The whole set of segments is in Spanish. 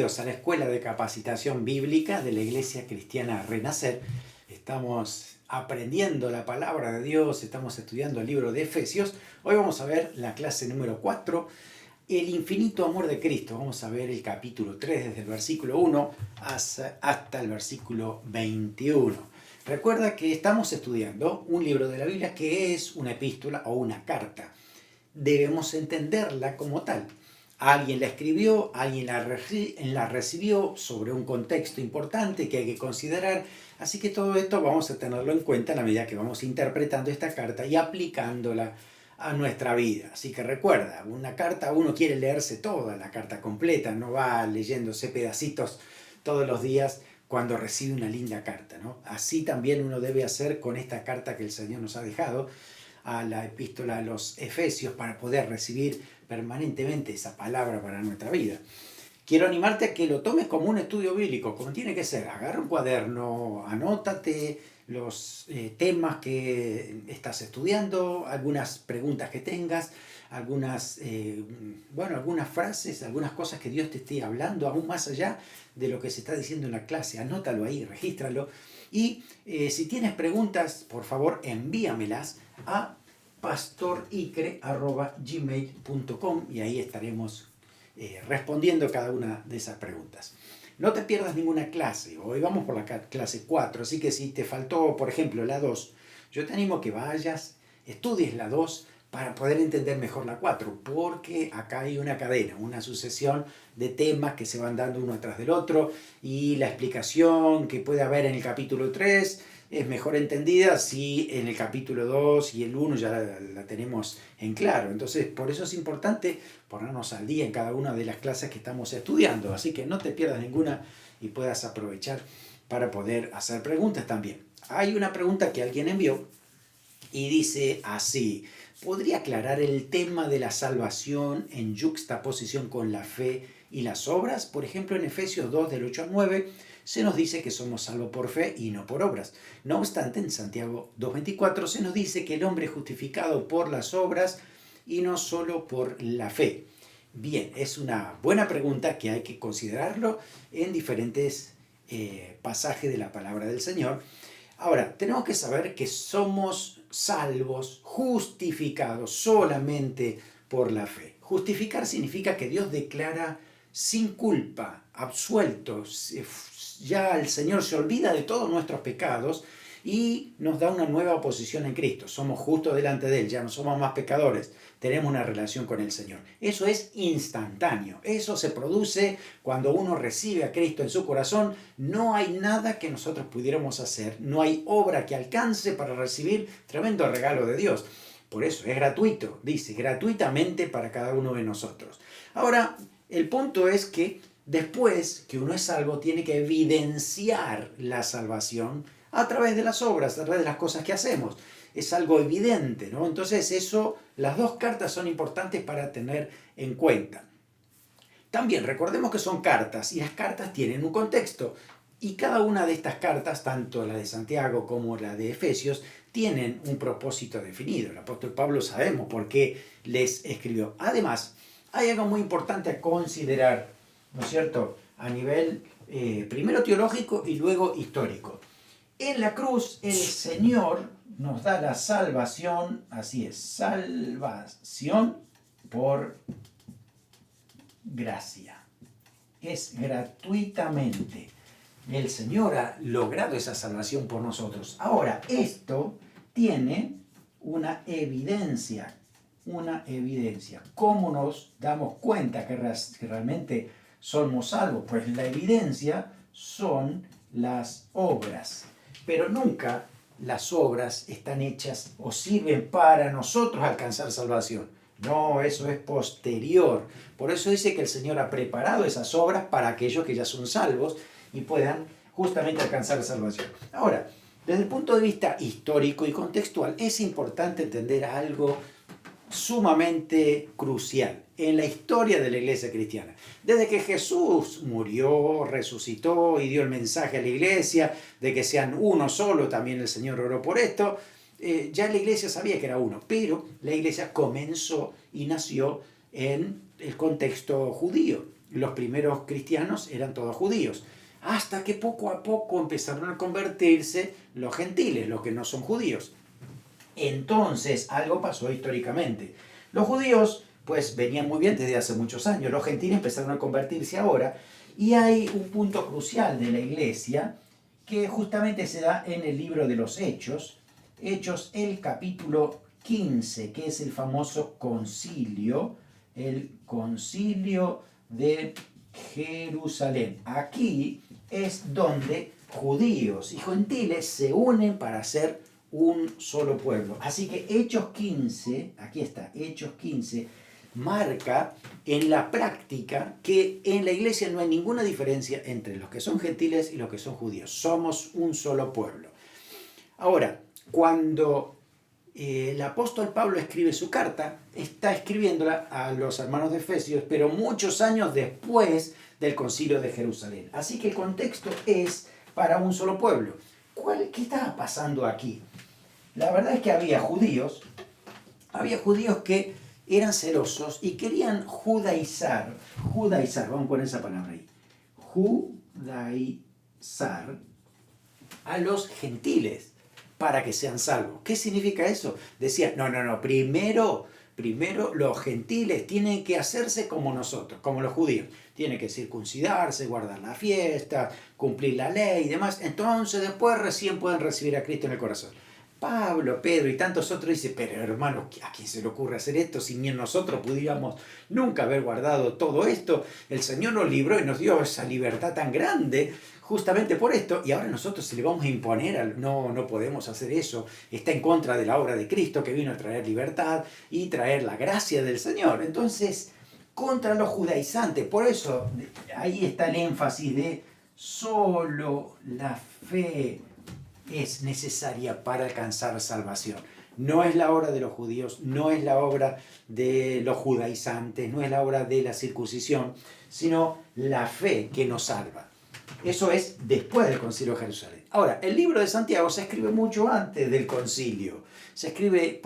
Bienvenidos a la Escuela de Capacitación Bíblica de la Iglesia Cristiana Renacer. Estamos aprendiendo la palabra de Dios, estamos estudiando el libro de Efesios. Hoy vamos a ver la clase número 4, el infinito amor de Cristo. Vamos a ver el capítulo 3 desde el versículo 1 hasta el versículo 21. Recuerda que estamos estudiando un libro de la Biblia que es una epístola o una carta. Debemos entenderla como tal. Alguien la escribió, alguien la recibió sobre un contexto importante que hay que considerar. Así que todo esto vamos a tenerlo en cuenta a la medida que vamos interpretando esta carta y aplicándola a nuestra vida. Así que recuerda, una carta uno quiere leerse toda la carta completa, no va leyéndose pedacitos todos los días cuando recibe una linda carta, ¿no? Así también uno debe hacer con esta carta que el Señor nos ha dejado, a la epístola a los Efesios, para poder recibir permanentemente esa palabra para nuestra vida. Quiero animarte a que lo tomes como un estudio bíblico, como tiene que ser. Agarra un cuaderno, anótate los temas que estás estudiando, algunas preguntas que tengas, algunas frases, algunas cosas que Dios te esté hablando, aún más allá de lo que se está diciendo en la clase. Anótalo ahí, regístralo. Y si tienes preguntas, por favor, envíamelas a pastoricre@gmail.com y ahí estaremos respondiendo cada una de esas preguntas. No te pierdas ninguna clase. Hoy vamos por la clase 4, así que si te faltó, por ejemplo, la 2, yo te animo a que vayas, estudies la 2 para poder entender mejor la 4, porque acá hay una cadena, una sucesión de temas que se van dando uno atrás del otro, y la explicación que puede haber en el capítulo 3 es mejor entendida si en el capítulo 2 y el 1 ya la tenemos en claro. Entonces, por eso es importante ponernos al día en cada una de las clases que estamos estudiando. Así que no te pierdas ninguna y puedas aprovechar para poder hacer preguntas también. Hay una pregunta que alguien envió y dice así: ¿podría aclarar el tema de la salvación en yuxtaposición con la fe y las obras? Por ejemplo, en Efesios 2, del 8 al 9, se nos dice que somos salvos por fe y no por obras. No obstante, en Santiago 2:24 se nos dice que el hombre es justificado por las obras y no solo por la fe. Bien, es una buena pregunta que hay que considerarlo en diferentes pasajes de la palabra del Señor. Ahora, tenemos que saber que somos salvos, justificados solamente por la fe. Justificar significa que Dios declara sin culpa, absueltos. Ya el Señor se olvida de todos nuestros pecados y nos da una nueva posición en Cristo. Somos justos delante de Él, ya no somos más pecadores, tenemos una relación con el Señor. Eso es instantáneo, eso se produce cuando uno recibe a Cristo en su corazón. No hay nada que nosotros pudiéramos hacer, no hay obra que alcance para recibir tremendo regalo de Dios. Por eso es gratuito, dice, gratuitamente para cada uno de nosotros. Ahora, el punto es que después que uno es salvo, tiene que evidenciar la salvación a través de las obras, a través de las cosas que hacemos. Es algo evidente, ¿no? Entonces eso, las dos cartas son importantes para tener en cuenta. También recordemos que son cartas y las cartas tienen un contexto. Y cada una de estas cartas, tanto la de Santiago como la de Efesios, tienen un propósito definido. El apóstol Pablo sabemos por qué les escribió. Además, hay algo muy importante a considerar, ¿no es cierto?, a nivel primero teológico y luego histórico. En la cruz el Señor nos da la salvación, así es, salvación por gracia. Es gratuitamente. El Señor ha logrado esa salvación por nosotros. Ahora, esto tiene una evidencia. ¿Cómo nos damos cuenta que realmente somos salvos? Pues la evidencia son las obras. Pero nunca las obras están hechas o sirven para nosotros alcanzar salvación. No, eso es posterior. Por eso dice que el Señor ha preparado esas obras para aquellos que ya son salvos y puedan justamente alcanzar la salvación. Ahora, desde el punto de vista histórico y contextual, es importante entender algo sumamente crucial en la historia de la iglesia cristiana. Desde que Jesús murió, resucitó y dio el mensaje a la iglesia de que sean uno solo, también el Señor oró por esto, ya la iglesia sabía que era uno, pero la iglesia comenzó y nació en el contexto judío. los primeros cristianos eran todos judíos, hasta que poco a poco empezaron a convertirse los gentiles, los que no son judíos. Entonces, algo pasó históricamente. Los judíos, pues, venían muy bien desde hace muchos años. Los gentiles empezaron a convertirse ahora. Y hay un punto crucial de la iglesia que justamente se da en el libro de los Hechos. Hechos, el capítulo 15, que es el famoso concilio, el concilio de Jerusalén. Aquí es donde judíos y gentiles se unen para hacer un solo pueblo. Así que Hechos 15, aquí está, Hechos 15, marca en la práctica que en la iglesia no hay ninguna diferencia entre los que son gentiles y los que son judíos. Somos un solo pueblo. Ahora, cuando el apóstol Pablo escribe su carta, está escribiéndola a los hermanos de Efesios, pero muchos años después del concilio de Jerusalén. Así que el contexto es para un solo pueblo. ¿Qué estaba pasando aquí? La verdad es que había judíos que eran celosos y querían judaizar, vamos a poner esa palabra ahí, judaizar a los gentiles para que sean salvos. ¿Qué significa eso? Decían, no, primero los gentiles tienen que hacerse como nosotros, como los judíos. Tienen que circuncidarse, guardar la fiesta, cumplir la ley y demás. Entonces después recién pueden recibir a Cristo en el corazón. Pablo, Pedro y tantos otros dicen, pero hermano, ¿a quién se le ocurre hacer esto si ni nosotros pudiéramos nunca haber guardado todo esto? El Señor nos libró y nos dio esa libertad tan grande justamente por esto, y ahora nosotros se le vamos a imponer, no podemos hacer eso, está en contra de la obra de Cristo que vino a traer libertad y traer la gracia del Señor. Entonces, contra los judaizantes, por eso ahí está el énfasis de solo la fe es necesaria para alcanzar salvación. No es la obra de los judíos, no es la obra de los judaizantes, no es la obra de la circuncisión, sino la fe que nos salva. Eso es después del concilio de Jerusalén. Ahora, el libro de Santiago se escribe mucho antes del concilio. Se escribe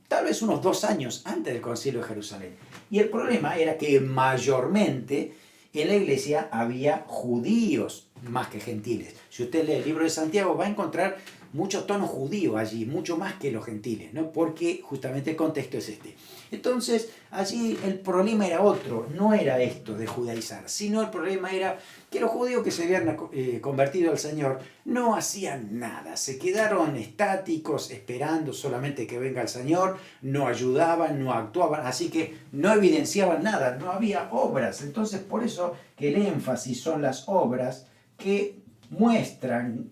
tal vez unos 2 años antes del concilio de Jerusalén. Y el problema era que mayormente en la iglesia había judíos más que gentiles. Si usted lee el libro de Santiago va a encontrar mucho tono judío allí, mucho más que los gentiles, ¿no? Porque justamente el contexto es este. Entonces, allí el problema era otro, no era esto de judaizar, sino el problema era que los judíos que se habían convertido al Señor no hacían nada, se quedaron estáticos esperando solamente que venga el Señor, no ayudaban, no actuaban, así que no evidenciaban nada, no había obras. Entonces, por eso que el énfasis son las obras que muestran,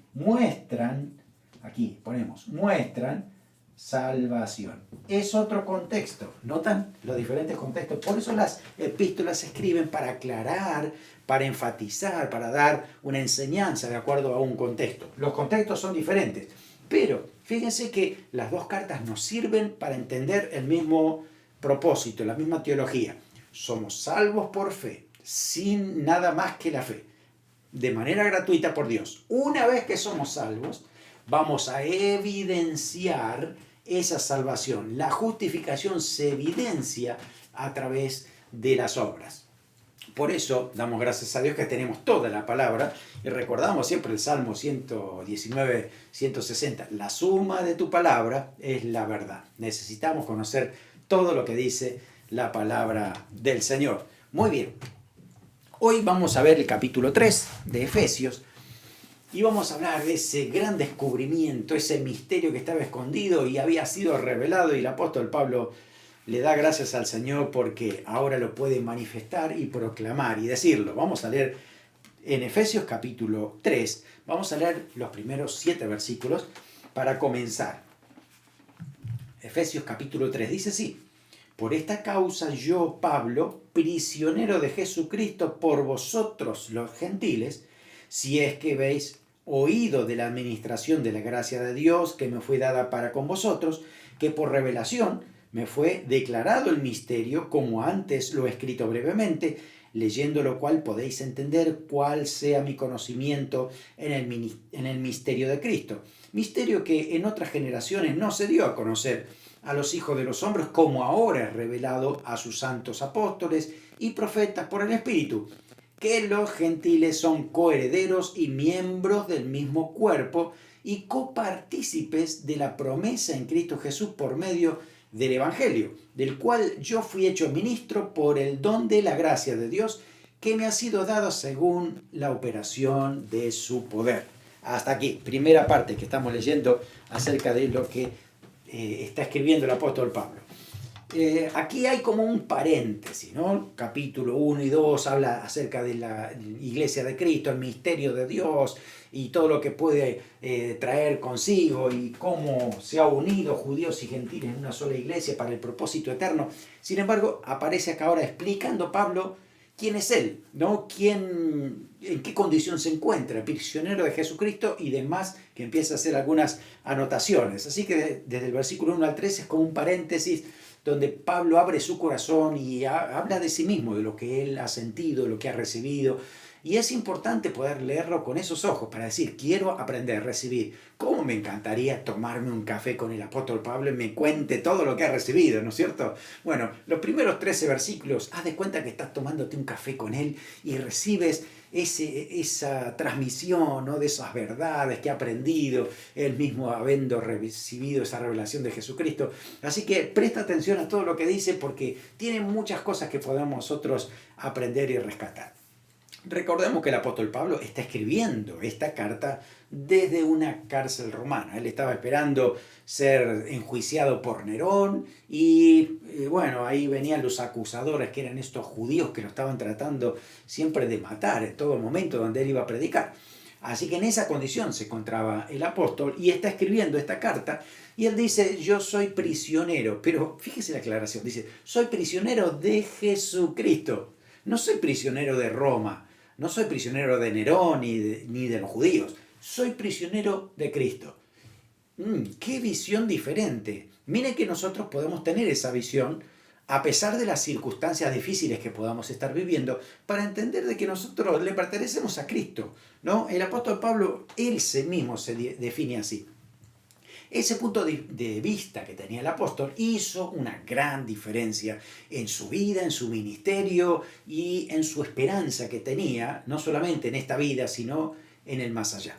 aquí ponemos, muestran salvación. Es otro contexto. ¿Notan los diferentes contextos? Por eso las epístolas se escriben para aclarar, para enfatizar, para dar una enseñanza de acuerdo a un contexto. Los contextos son diferentes, pero fíjense que las dos cartas nos sirven para entender el mismo propósito, la misma teología. Somos salvos por fe, sin nada más que la fe, de manera gratuita por Dios. Una vez que somos salvos, vamos a evidenciar esa salvación. La justificación se evidencia a través de las obras. Por eso damos gracias a Dios que tenemos toda la palabra y recordamos siempre el Salmo 119, 160. La suma de tu palabra es la verdad. Necesitamos conocer todo lo que dice la palabra del Señor. Muy bien. Hoy vamos a ver el capítulo 3 de Efesios. Y vamos a hablar de ese gran descubrimiento, ese misterio que estaba escondido y había sido revelado, y el apóstol Pablo le da gracias al Señor porque ahora lo puede manifestar y proclamar y decirlo. Vamos a leer en Efesios capítulo 3, vamos a leer los primeros 7 versículos para comenzar. Efesios capítulo 3 dice así: por esta causa yo, Pablo, prisionero de Jesucristo por vosotros los gentiles, si es que habéis oído de la administración de la gracia de Dios que me fue dada para con vosotros, que por revelación me fue declarado el misterio, como antes lo he escrito brevemente, leyendo lo cual podéis entender cuál sea mi conocimiento en el misterio de Cristo. Misterio que en otras generaciones no se dio a conocer a los hijos de los hombres, como ahora es revelado a sus santos apóstoles y profetas por el Espíritu, que los gentiles son coherederos y miembros del mismo cuerpo y copartícipes de la promesa en Cristo Jesús por medio del Evangelio, del cual yo fui hecho ministro por el don de la gracia de Dios que me ha sido dado según la operación de su poder. Hasta aquí, primera parte que estamos leyendo acerca de lo que está escribiendo el apóstol Pablo. Aquí hay como un paréntesis, ¿no? Capítulo 1 y 2 habla acerca de la iglesia de Cristo, el misterio de Dios y todo lo que puede traer consigo y cómo se ha unido judíos y gentiles en una sola iglesia para el propósito eterno. Sin embargo, aparece acá ahora explicando Pablo quién es él, ¿no? En qué condición se encuentra, prisionero de Jesucristo y demás, que empieza a hacer algunas anotaciones. Así que desde el versículo 1 al 3 es como un paréntesis donde Pablo abre su corazón y habla de sí mismo, de lo que él ha sentido, de lo que ha recibido. Y es importante poder leerlo con esos ojos para decir, quiero aprender, recibir. ¿Cómo me encantaría tomarme un café con el apóstol Pablo y me cuente todo lo que ha recibido, ¿no es cierto? Bueno, los primeros 13 versículos, haz de cuenta que estás tomándote un café con él y recibes esa transmisión, ¿no? De esas verdades que ha aprendido, él mismo habiendo recibido esa revelación de Jesucristo. Así que presta atención a todo lo que dice porque tiene muchas cosas que podemos nosotros aprender y rescatar. Recordemos que el apóstol Pablo está escribiendo esta carta desde una cárcel romana. Él estaba esperando ser enjuiciado por Nerón y bueno, ahí venían los acusadores, que eran estos judíos que lo estaban tratando siempre de matar en todo momento donde él iba a predicar. Así que en esa condición se encontraba el apóstol y está escribiendo esta carta y él dice, yo soy prisionero, pero fíjese la aclaración, dice, soy prisionero de Jesucristo, no soy prisionero de Roma. No soy prisionero de Nerón ni de los judíos. Soy prisionero de Cristo. ¡Qué visión diferente! Mire que nosotros podemos tener esa visión a pesar de las circunstancias difíciles que podamos estar viviendo, para entender de que nosotros le pertenecemos a Cristo, ¿no? El apóstol Pablo, él mismo se define así. Ese punto de vista que tenía el apóstol hizo una gran diferencia en su vida, en su ministerio y en su esperanza que tenía, no solamente en esta vida, sino en el más allá.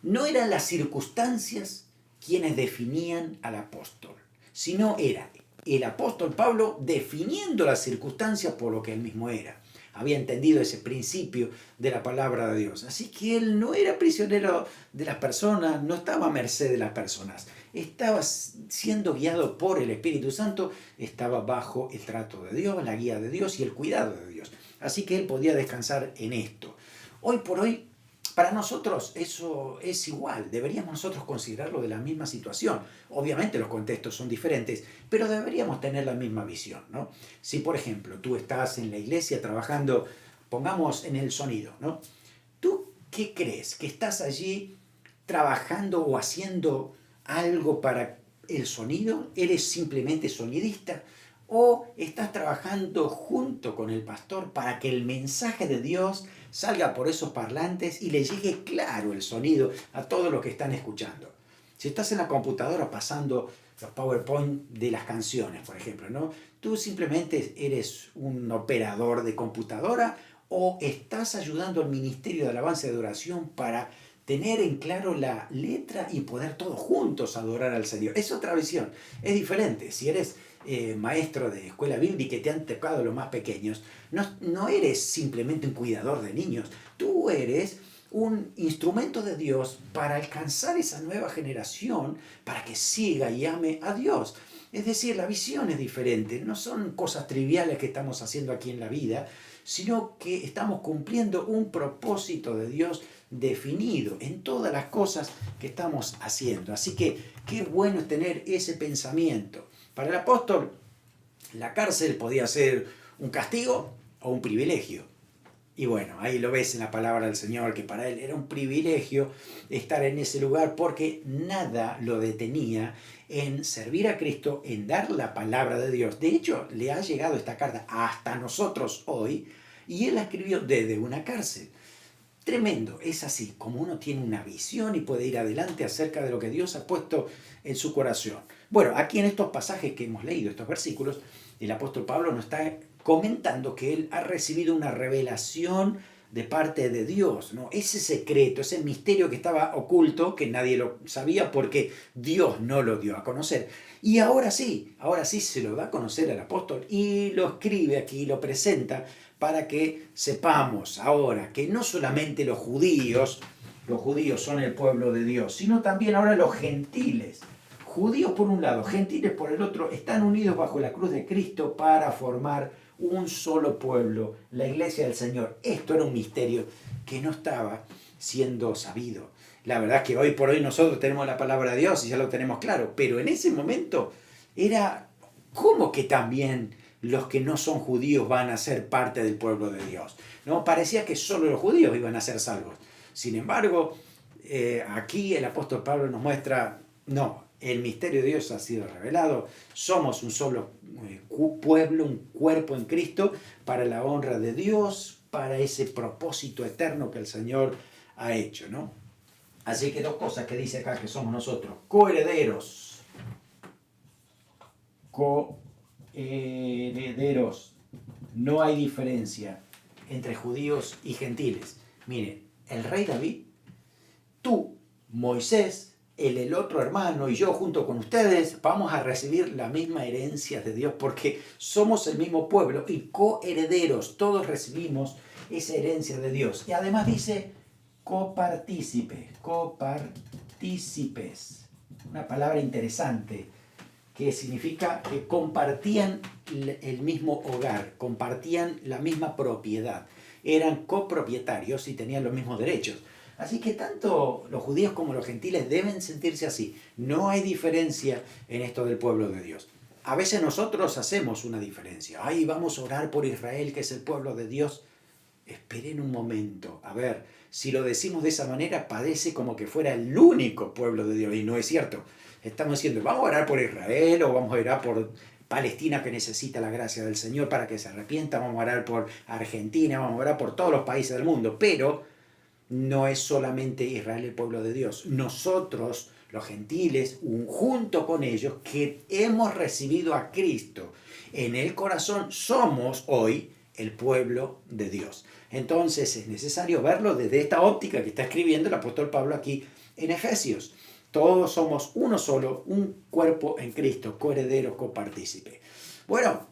No eran las circunstancias quienes definían al apóstol, sino era el apóstol Pablo definiendo las circunstancias por lo que él mismo era. Había entendido ese principio de la palabra de Dios. Así que él no era prisionero de las personas, no estaba a merced de las personas. Estaba siendo guiado por el Espíritu Santo, estaba bajo el trato de Dios, la guía de Dios y el cuidado de Dios. Así que él podía descansar en esto. Hoy por hoy, para nosotros eso es igual, deberíamos nosotros considerarlo de la misma situación. Obviamente los contextos son diferentes, pero deberíamos tener la misma visión, ¿no? Si, por ejemplo, tú estás en la iglesia trabajando, pongamos en el sonido, ¿no? ¿Tú qué crees? ¿Que estás allí trabajando o haciendo algo para el sonido? ¿Eres simplemente sonidista? ¿O estás trabajando junto con el pastor para que el mensaje de Dios salga por esos parlantes y le llegue claro el sonido a todos los que están escuchando? Si estás en la computadora pasando los PowerPoint de las canciones, por ejemplo, ¿no? ¿Tú simplemente eres un operador de computadora o estás ayudando al ministerio de alabanza y de oración para tener en claro la letra y poder todos juntos adorar al Señor? Es otra visión, es diferente. Si eres maestro de escuela bíblica y te han tocado los más pequeños, no eres simplemente un cuidador de niños, tú eres un instrumento de Dios para alcanzar esa nueva generación, para que siga y ame a Dios. Es decir, la visión es diferente, no son cosas triviales que estamos haciendo aquí en la vida, sino que estamos cumpliendo un propósito de Dios definido en todas las cosas que estamos haciendo. Así que qué bueno es tener ese pensamiento. Para el apóstol, la cárcel podía ser un castigo o un privilegio. Y bueno, ahí lo ves en la palabra del Señor, que para él era un privilegio estar en ese lugar porque nada lo detenía en servir a Cristo, en dar la palabra de Dios. De hecho, le ha llegado esta carta hasta nosotros hoy y él la escribió desde una cárcel. Tremendo, es así, como uno tiene una visión y puede ir adelante acerca de lo que Dios ha puesto en su corazón. Bueno, aquí en estos pasajes que hemos leído, estos versículos, el apóstol Pablo nos está comentando que él ha recibido una revelación de parte de Dios, ¿no? Ese secreto, ese misterio que estaba oculto, que nadie lo sabía porque Dios no lo dio a conocer. Y ahora sí se lo da a conocer al apóstol y lo escribe aquí, lo presenta para que sepamos ahora que no solamente los judíos son el pueblo de Dios, sino también ahora los gentiles. Judíos por un lado, gentiles por el otro, están unidos bajo la cruz de Cristo para formar un solo pueblo, la iglesia del Señor. Esto era un misterio que no estaba siendo sabido. La verdad es que hoy por hoy nosotros tenemos la palabra de Dios y ya lo tenemos claro, pero en ese momento era como que también los que no son judíos van a ser parte del pueblo de Dios. ¿No? Parecía que solo los judíos iban a ser salvos. Sin embargo, aquí el apóstol Pablo nos muestra, no, el misterio de Dios ha sido revelado, somos un solo pueblo, un cuerpo en Cristo, para la honra de Dios, para ese propósito eterno que el Señor ha hecho, ¿no? Así que dos cosas que dice acá que somos nosotros, coherederos, no hay diferencia entre judíos y gentiles. Miren, el rey David, tú, Moisés, el otro hermano y yo junto con ustedes vamos a recibir la misma herencia de Dios porque somos el mismo pueblo y coherederos, todos recibimos esa herencia de Dios. Y además dice copartícipes, una palabra interesante que significa que compartían el mismo hogar, compartían la misma propiedad, eran copropietarios y tenían los mismos derechos. Así que tanto los judíos como los gentiles deben sentirse así. No hay diferencia en esto del pueblo de Dios. A veces nosotros hacemos una diferencia. Ay, vamos a orar por Israel, que es el pueblo de Dios. Esperen un momento. A ver, si lo decimos de esa manera, parece como que fuera el único pueblo de Dios. Y no es cierto. Estamos diciendo, vamos a orar por Israel o vamos a orar por Palestina que necesita la gracia del Señor para que se arrepienta. Vamos a orar por Argentina, vamos a orar por todos los países del mundo. Pero no es solamente Israel el pueblo de Dios. Nosotros, los gentiles, junto con ellos, que hemos recibido a Cristo en el corazón, somos hoy el pueblo de Dios. Entonces es necesario verlo desde esta óptica que está escribiendo el apóstol Pablo aquí en Efesios. Todos somos uno solo, un cuerpo en Cristo, coheredero, copartícipe. Bueno,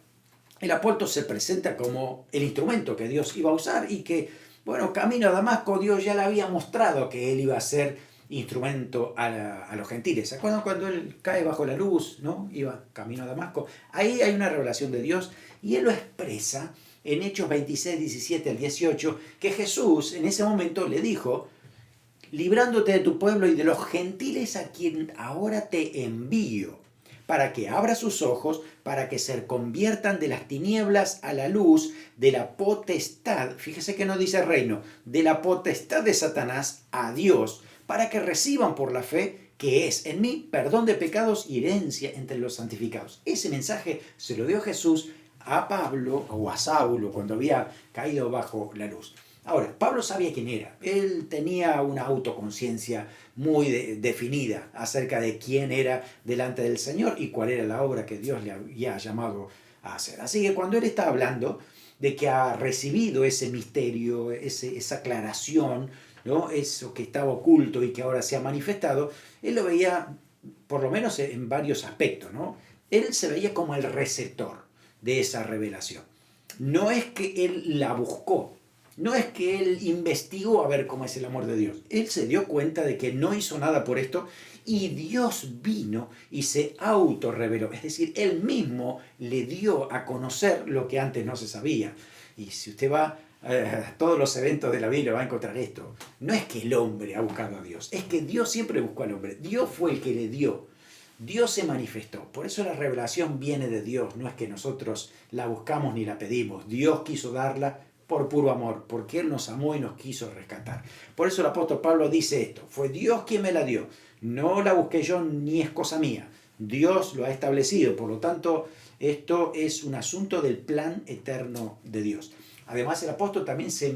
el apóstol se presenta como el instrumento que Dios iba a usar y que, bueno, camino a Damasco, Dios ya le había mostrado que él iba a ser instrumento a los gentiles. ¿Se acuerdan cuando él cae bajo la luz, ¿no? Iba camino a Damasco. Ahí hay una revelación de Dios y él lo expresa en Hechos 26, 17 al 18, que Jesús en ese momento le dijo, librándote de tu pueblo y de los gentiles a quien ahora te envío, para que abra sus ojos, para que se conviertan de las tinieblas a la luz, de la potestad, fíjese que no dice reino, de la potestad de Satanás a Dios, para que reciban por la fe que es en mí perdón de pecados y herencia entre los santificados. Ese mensaje se lo dio Jesús a Pablo o a Saulo cuando había caído bajo la luz. Ahora, Pablo sabía quién era. Él tenía una autoconciencia muy definida acerca de quién era delante del Señor y cuál era la obra que Dios le había llamado a hacer. Así que cuando él está hablando de que ha recibido ese misterio, esa aclaración, ¿no? Eso que estaba oculto y que ahora se ha manifestado, él lo veía por lo menos en varios aspectos, ¿no? Él se veía como el receptor de esa revelación. No es que él la buscó, no es que él investigó a ver cómo es el amor de Dios. Él se dio cuenta de que no hizo nada por esto y Dios vino y se autorreveló. Es decir, él mismo le dio a conocer lo que antes no se sabía. Y si usted va a todos los eventos de la Biblia va a encontrar esto. No es que el hombre ha buscado a Dios, es que Dios siempre buscó al hombre. Dios fue el que le dio. Dios se manifestó. Por eso la revelación viene de Dios. No es que nosotros la buscamos ni la pedimos. Dios quiso darla por puro amor, porque Él nos amó y nos quiso rescatar. Por eso el apóstol Pablo dice esto, fue Dios quien me la dio, no la busqué yo ni es cosa mía, Dios lo ha establecido, por lo tanto esto es un asunto del plan eterno de Dios. Además el apóstol también se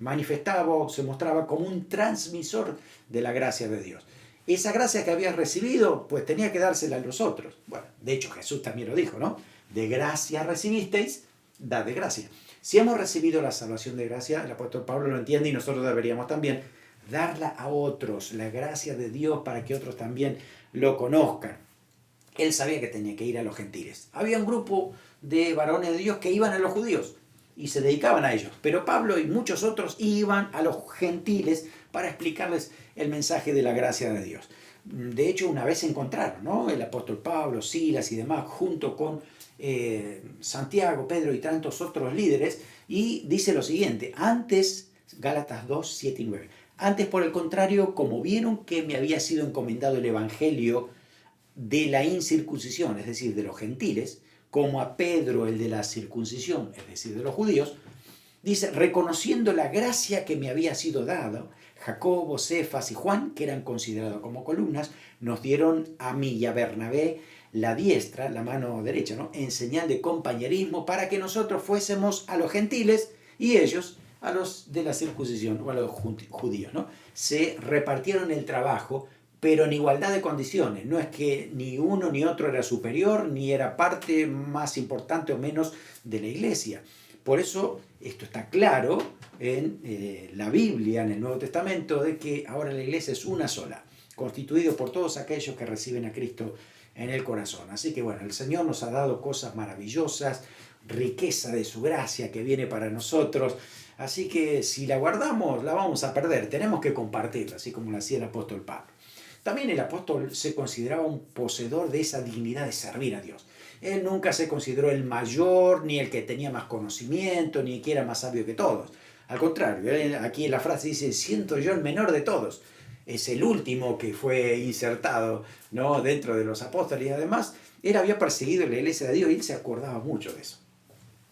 manifestaba o se mostraba como un transmisor de la gracia de Dios. esa gracia que habías recibido, pues tenía que dársela a los otros. Bueno, de hecho Jesús también lo dijo, ¿no? De gracia recibisteis, dad de gracia. Si hemos recibido la salvación de gracia, el apóstol Pablo lo entiende y nosotros deberíamos también darla a otros, la gracia de Dios para que otros también lo conozcan. Él sabía que tenía que ir a los gentiles. Había un grupo de varones de Dios que iban a los judíos y se dedicaban a ellos, pero Pablo y muchos otros iban a los gentiles para explicarles el mensaje de la gracia de Dios. De hecho, una vez se encontraron, ¿no? El apóstol Pablo, Silas y demás, junto con Santiago, Pedro y tantos otros líderes, y dice lo siguiente: antes, Gálatas 2, 7 y 9, antes por el contrario, como vieron que me había sido encomendado el evangelio de la incircuncisión, es decir, de los gentiles, como a Pedro el de la circuncisión, es decir, de los judíos, dice, reconociendo la gracia que me había sido dada, Jacobo, Cefas y Juan, que eran considerados como columnas, nos dieron a mí y a Bernabé la diestra, la mano derecha, ¿no? En señal de compañerismo para que nosotros fuésemos a los gentiles y ellos a los de la circuncisión o a los judíos, ¿no? Se repartieron el trabajo, pero en igualdad de condiciones. No es que ni uno ni otro era superior, ni era parte más importante o menos de la iglesia. Por eso esto está claro en la Biblia, en el Nuevo Testamento, de que ahora la iglesia es una sola, constituido por todos aquellos que reciben a Cristo en el corazón. Así que bueno, el Señor nos ha dado cosas maravillosas, riqueza de su gracia que viene para nosotros. Así que si la guardamos, la vamos a perder. Tenemos que compartirla, así como lo hacía el apóstol Pablo. También el apóstol se consideraba un poseedor de esa dignidad de servir a Dios. Él nunca se consideró el mayor, ni el que tenía más conocimiento, ni el que era más sabio que todos. Al contrario, aquí en la frase dice, siento yo el menor de todos. Es el último que fue insertado, ¿no?, dentro de los apóstoles, y además él había perseguido la iglesia de Dios y él se acordaba mucho de eso.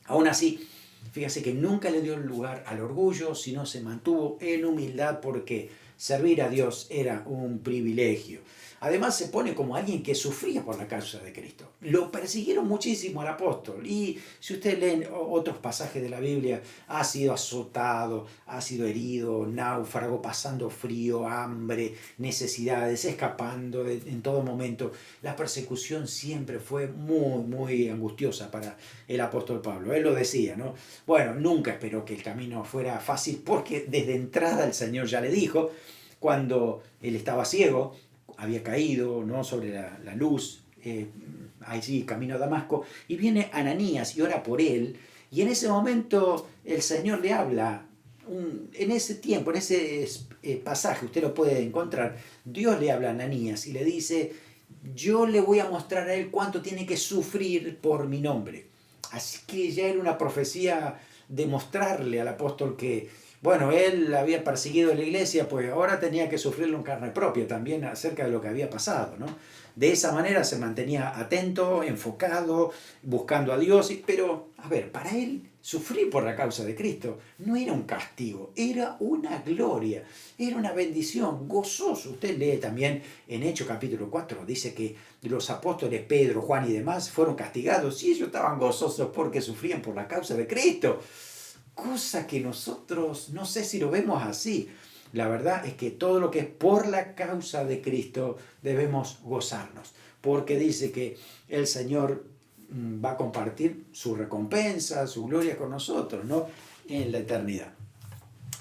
Aún así, fíjese que nunca le dio lugar al orgullo, sino se mantuvo en humildad porque servir a Dios era un privilegio. Además se pone como alguien que sufría por la causa de Cristo. Lo persiguieron muchísimo al apóstol. Y si usted lee otros pasajes de la Biblia, ha sido azotado, ha sido herido, náufrago, pasando frío, hambre, necesidades, escapando en todo momento. La persecución siempre fue muy, muy angustiosa para el apóstol Pablo. Él lo decía, ¿no? Bueno, nunca esperó que el camino fuera fácil porque desde entrada el Señor ya le dijo, cuando él estaba ciego, había caído, ¿no?, sobre la luz, allí camino a Damasco, y viene Ananías y ora por él, y en ese momento el Señor le habla, en ese tiempo, en ese pasaje, usted lo puede encontrar, Dios le habla a Ananías y le dice, yo le voy a mostrar a él cuánto tiene que sufrir por mi nombre. Así que ya era una profecía de mostrarle al apóstol que, bueno, él había perseguido a la iglesia, pues ahora tenía que sufrirlo en carne propia también acerca de lo que había pasado, ¿no? De esa manera se mantenía atento, enfocado, buscando a Dios, pero, a ver, para él sufrir por la causa de Cristo no era un castigo, era una gloria, era una bendición, gozoso. Usted lee también en Hechos capítulo 4, dice que los apóstoles Pedro, Juan y demás fueron castigados y ellos estaban gozosos porque sufrían por la causa de Cristo. Cosa que nosotros no sé si lo vemos así. La verdad es que todo lo que es por la causa de Cristo debemos gozarnos, porque dice que el Señor va a compartir su recompensa, su gloria con nosotros, ¿no?, en la eternidad.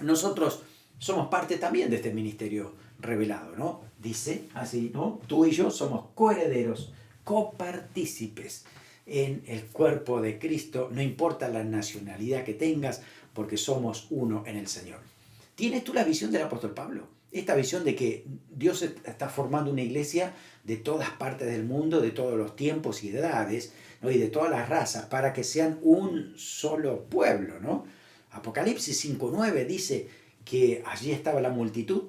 Nosotros somos parte también de este ministerio revelado, ¿no? Dice así, ¿no? Tú y yo somos coherederos, copartícipes en el cuerpo de Cristo, no importa la nacionalidad que tengas, porque somos uno en el Señor. ¿Tienes tú la visión del apóstol Pablo? Esta visión de que Dios está formando una iglesia de todas partes del mundo, de todos los tiempos y edades, ¿no?, y de todas las razas, para que sean un solo pueblo, ¿no? Apocalipsis 5:9 dice que allí estaba la multitud,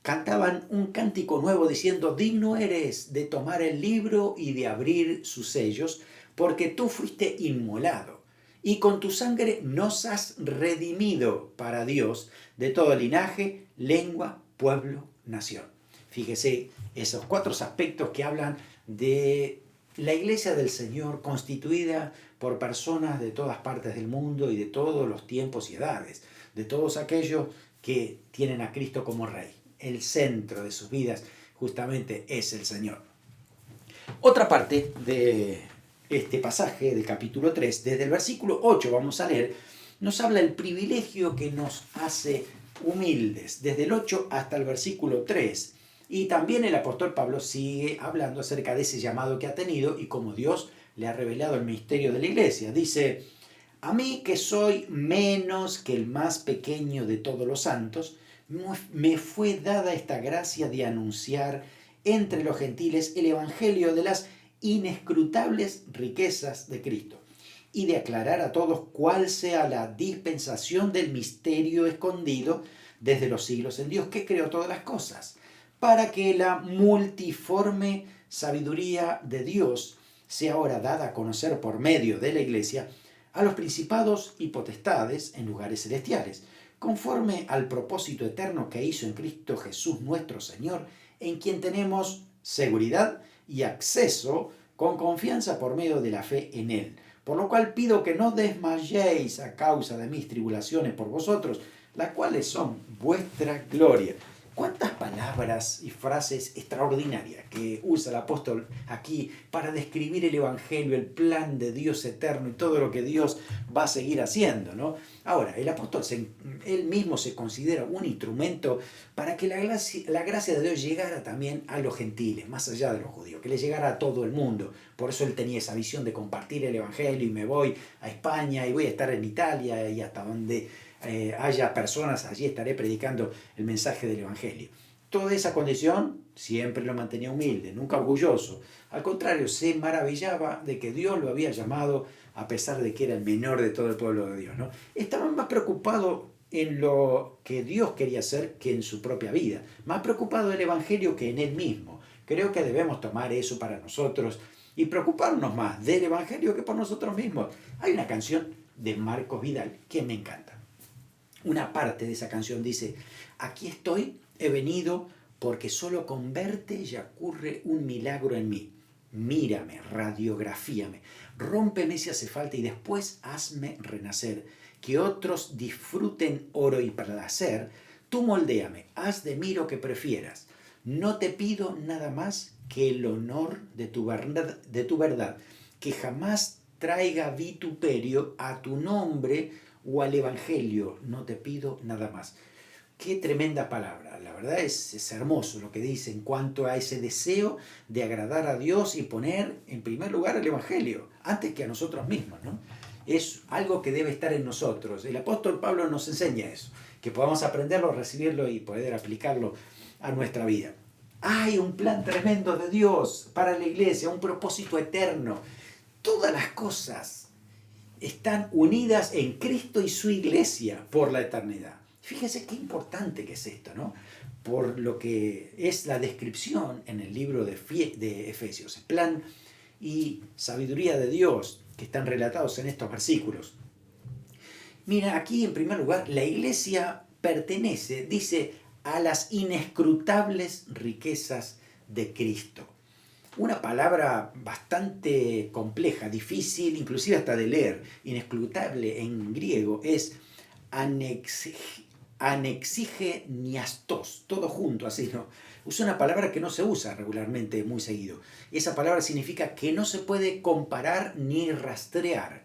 cantaban un cántico nuevo diciendo, digno eres de tomar el libro y de abrir sus sellos, porque tú fuiste inmolado, y con tu sangre nos has redimido para Dios de todo linaje, lengua, pueblo, nación. Fíjese, esos 4 aspectos que hablan de la iglesia del Señor constituida por personas de todas partes del mundo y de todos los tiempos y edades, de todos aquellos que tienen a Cristo como Rey, el centro de sus vidas, justamente es el Señor. Otra parte de este pasaje del capítulo 3, desde el versículo 8 vamos a leer, nos habla del privilegio que nos hace humildes, desde el 8 hasta el versículo 3. Y también el apóstol Pablo sigue hablando acerca de ese llamado que ha tenido y cómo Dios le ha revelado el misterio de la iglesia. Dice: a mí, que soy menos que el más pequeño de todos los santos, me fue dada esta gracia de anunciar entre los gentiles el evangelio de las inescrutables riquezas de Cristo, y de aclarar a todos cuál sea la dispensación del misterio escondido desde los siglos en Dios, que creó todas las cosas, para que la multiforme sabiduría de Dios sea ahora dada a conocer por medio de la Iglesia a los principados y potestades en lugares celestiales, conforme al propósito eterno que hizo en Cristo Jesús nuestro Señor, en quien tenemos seguridad y acceso con confianza por medio de la fe en Él. Por lo cual pido que no desmayéis a causa de mis tribulaciones por vosotros, las cuales son vuestra gloria. ¿Cuántas palabras y frases extraordinarias que usa el apóstol aquí para describir el Evangelio, el plan de Dios eterno y todo lo que Dios va a seguir haciendo, ¿no? Ahora, el apóstol él mismo se considera un instrumento para que la gracia de Dios llegara también a los gentiles, más allá de los judíos, que le llegara a todo el mundo. Por eso él tenía esa visión de compartir el Evangelio, y me voy a España y voy a estar en Italia y hasta donde haya personas, allí estaré predicando el mensaje del Evangelio. Toda esa condición siempre lo mantenía humilde, nunca orgulloso. Al contrario, se maravillaba de que Dios lo había llamado a pesar de que era el menor de todo el pueblo de Dios, ¿no? Estaba más preocupado en lo que Dios quería hacer que en su propia vida. Más preocupado del Evangelio que en él mismo. Creo que debemos tomar eso para nosotros y preocuparnos más del Evangelio que por nosotros mismos. Hay una canción de Marcos Vidal que me encanta. Una parte de esa canción dice: aquí estoy, he venido, porque solo con verte ya ocurre un milagro en mí. Mírame, radiografíame, rómpeme si hace falta y después hazme renacer. Que otros disfruten oro y placer, tú moldéame, haz de mí lo que prefieras. No te pido nada más que el honor de tu verdad, que jamás traiga vituperio a tu nombre o al Evangelio, no te pido nada más. Qué tremenda palabra, la verdad es hermoso lo que dice en cuanto a ese deseo de agradar a Dios y poner en primer lugar el Evangelio, antes que a nosotros mismos, ¿no? Es algo que debe estar en nosotros. El apóstol Pablo nos enseña eso, que podamos aprenderlo, recibirlo y poder aplicarlo a nuestra vida. Hay un plan tremendo de Dios para la iglesia, un propósito eterno. Todas las cosas están unidas en Cristo y su iglesia por la eternidad. Fíjese qué importante que es esto, ¿no? Por lo que es la descripción en el libro de Efesios, el plan y sabiduría de Dios que están relatados en estos versículos. Mira, aquí en primer lugar, la iglesia pertenece, dice, a las inescrutables riquezas de Cristo. Una palabra bastante compleja, difícil, inclusive hasta de leer. Inescrutable en griego es anexigeniastos, todo junto, así, ¿no? Usa una palabra que no se usa regularmente muy seguido. Esa palabra significa que no se puede comparar ni rastrear,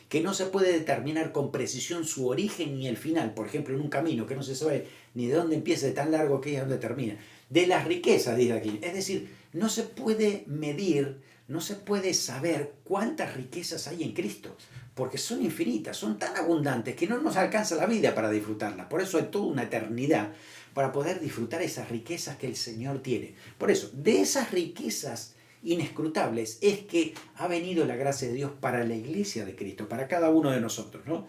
que no se puede determinar con precisión su origen ni el final. Por ejemplo, en un camino que no se sabe ni de dónde empieza, de tan largo que es, dónde termina. De las riquezas, dice aquí. Es decir, no se puede medir, no se puede saber cuántas riquezas hay en Cristo, porque son infinitas, son tan abundantes que no nos alcanza la vida para disfrutarlas. Por eso hay toda una eternidad para poder disfrutar esas riquezas que el Señor tiene. Por eso, de esas riquezas inescrutables es que ha venido la gracia de Dios para la iglesia de Cristo, para cada uno de nosotros, ¿no?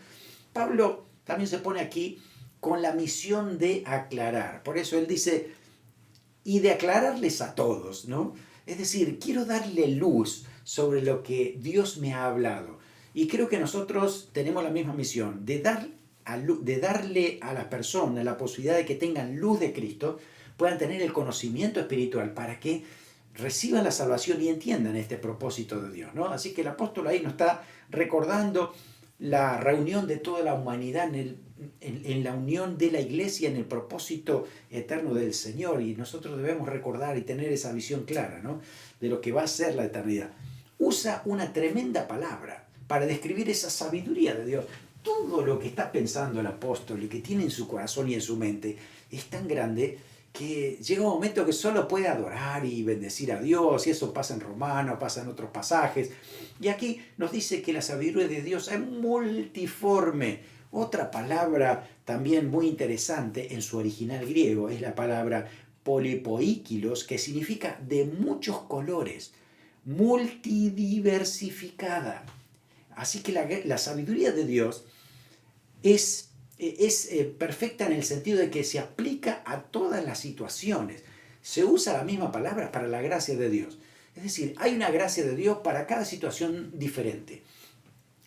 Pablo también se pone aquí con la misión de aclarar. Por eso él dice, y de aclararles a todos, ¿no? Es decir, quiero darle luz sobre lo que Dios me ha hablado. Y creo que nosotros tenemos la misma misión, de darle a las personas la posibilidad de que tengan luz de Cristo, puedan tener el conocimiento espiritual para que reciban la salvación y entiendan este propósito de Dios, ¿no? Así que el apóstol ahí nos está recordando la reunión de toda la humanidad en la unión de la iglesia en el propósito eterno del Señor, y nosotros debemos recordar y tener esa visión clara, ¿no?, de lo que va a ser la eternidad. Usa una tremenda palabra para describir esa sabiduría de Dios. Todo lo que está pensando el apóstol y que tiene en su corazón y en su mente es tan grande que llega un momento que solo puede adorar y bendecir a Dios, y eso pasa en Romanos, pasa en otros pasajes. Y aquí nos dice que la sabiduría de Dios es multiforme. Otra palabra también muy interesante en su original griego es la palabra polipoíquilos, que significa de muchos colores, multidiversificada. Así que la sabiduría de Dios es perfecta en el sentido de que se aplica a todas las situaciones. Se usa la misma palabra para la gracia de Dios. Es decir, hay una gracia de Dios para cada situación diferente.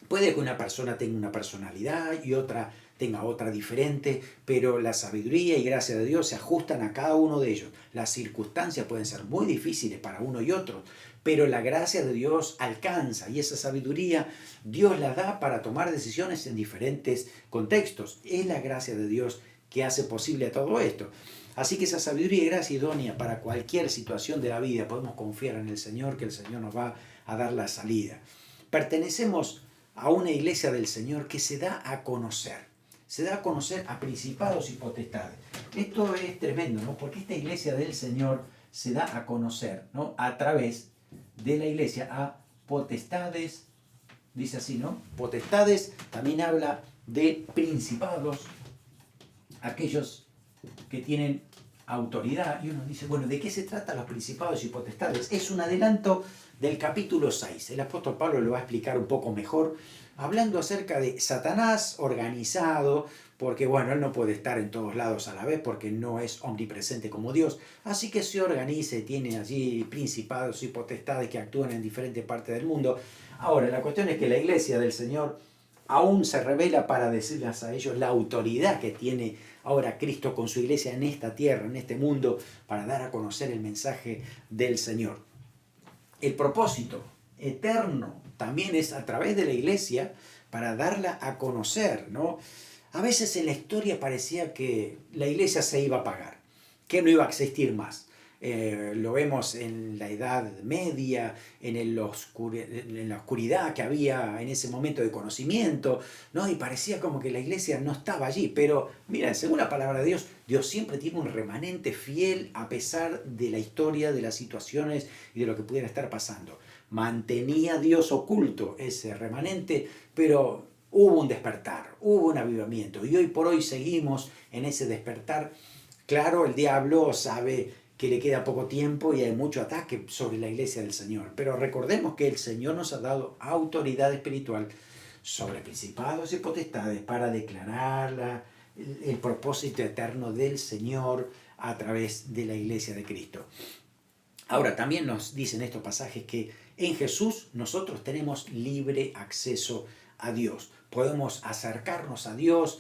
Puede que una persona tenga una personalidad y otra tenga otra diferente, pero la sabiduría y gracia de Dios se ajustan a cada uno de ellos. Las circunstancias pueden ser muy difíciles para uno y otro, pero la gracia de Dios alcanza, y esa sabiduría Dios la da para tomar decisiones en diferentes contextos. Es la gracia de Dios que hace posible todo esto. Así que esa sabiduría y gracia idónea para cualquier situación de la vida, podemos confiar en el Señor, que el Señor nos va a dar la salida. Pertenecemos a una iglesia del Señor que se da a conocer. Se da a conocer a principados y potestades. Esto es tremendo, ¿no? Porque esta iglesia del Señor se da a conocer, ¿no?, a través de la iglesia a potestades, dice así, ¿no? Potestades también habla de principados, aquellos que tienen autoridad, y uno dice, bueno, ¿de qué se tratan los principados y potestades? Es un adelanto del capítulo 6. El apóstol Pablo lo va a explicar un poco mejor, hablando acerca de Satanás organizado, porque bueno, él no puede estar en todos lados a la vez porque no es omnipresente como Dios, así que se organiza y tiene allí principados y potestades que actúan en diferentes partes del mundo. Ahora, la cuestión es que la iglesia del Señor aún se revela para decirles a ellos la autoridad que tiene ahora Cristo con su iglesia en esta tierra, en este mundo, para dar a conocer el mensaje del Señor. El propósito eterno también es a través de la iglesia para darla a conocer, ¿no? A veces en la historia parecía que la iglesia se iba a apagar, que no iba a existir más. Lo vemos en la Edad Media, en la oscuridad que había en ese momento de conocimiento, ¿no? Y parecía como que la iglesia no estaba allí. Pero mira, según la palabra de Dios, Dios siempre tiene un remanente fiel a pesar de la historia, de las situaciones y de lo que pudiera estar pasando. Mantenía Dios oculto ese remanente, pero hubo un despertar, hubo un avivamiento, y hoy por hoy seguimos en ese despertar. Claro, el diablo sabe que le queda poco tiempo y hay mucho ataque sobre la iglesia del Señor, pero recordemos que el Señor nos ha dado autoridad espiritual sobre principados y potestades para declarar el propósito eterno del Señor a través de la iglesia de Cristo. Ahora, también nos dicen estos pasajes que en Jesús nosotros tenemos libre acceso a Dios. Podemos acercarnos a Dios